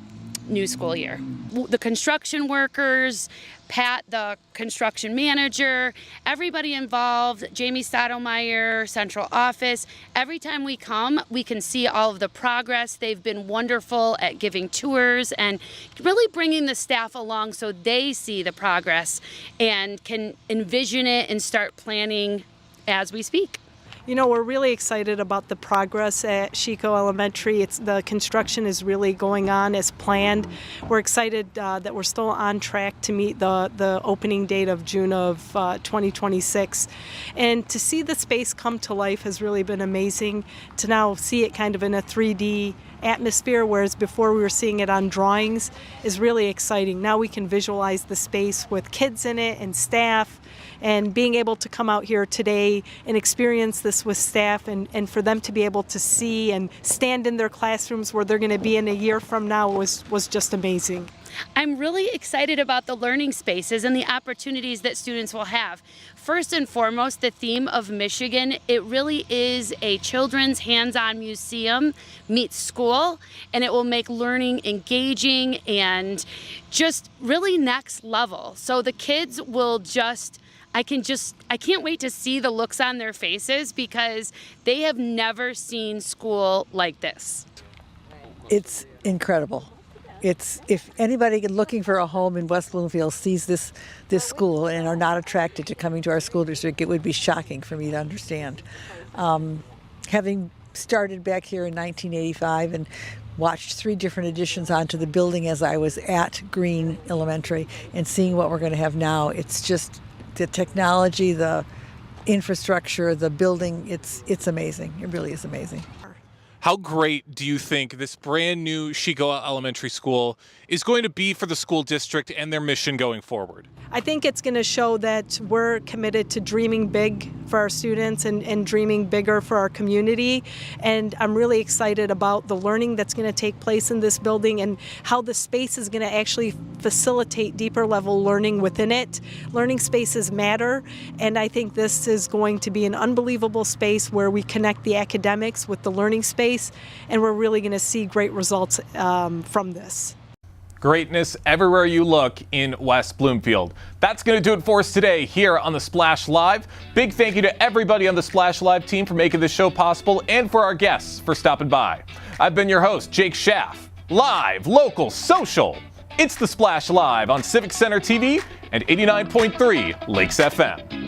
new school year. The construction workers, Pat, the construction manager, everybody involved, Jamie Stottlemyre, central office. Every time we come, we can see all of the progress. They've been wonderful at giving tours and really bringing the staff along so they see the progress and can envision it and start planning as we speak. You know, we're really excited about the progress at Chico Elementary. The construction is really going on as planned. We're excited that we're still on track to meet the opening date of June of 2026. And to see the space come to life has really been amazing. To now see it kind of in a 3D atmosphere, whereas before we were seeing it on drawings, is really exciting. Now we can visualize the space with kids in it and staff, and being able to come out here today and experience this with staff and for them to be able to see and stand in their classrooms where they're going to be in a year from now was just amazing. I'm really excited about the learning spaces and the opportunities that students will have. First and foremost, the theme of Michigan, it really is a children's hands-on museum meets school, and it will make learning engaging and just really next level. So the kids will I can't wait to see the looks on their faces because they have never seen school like this. It's incredible. If anybody looking for a home in West Bloomfield sees this school and are not attracted to coming to our school district, it would be shocking for me to understand. Having started back here in 1985 and watched 3 different additions onto the building as I was at Green Elementary and seeing what we're going to have now, it's just the technology, the infrastructure, the building, it's amazing. It really is amazing. How great do you think this brand new Chico Elementary School is going to be for the school district and their mission going forward? I think it's going to show that we're committed to dreaming big for our students and dreaming bigger for our community. And I'm really excited about the learning that's going to take place in this building and how the space is going to actually facilitate deeper level learning within it. Learning spaces matter, and I think this is going to be an unbelievable space where we connect the academics with the learning space, and we're really going to see great results from this. Greatness everywhere you look in West Bloomfield. That's going to do it for us today here on The Splash Live. Big thank you to everybody on the Splash Live team for making this show possible and for our guests for stopping by. I've been your host, Jake Schaff. Live, local, social. It's The Splash Live on Civic Center TV and 89.3 Lakes FM.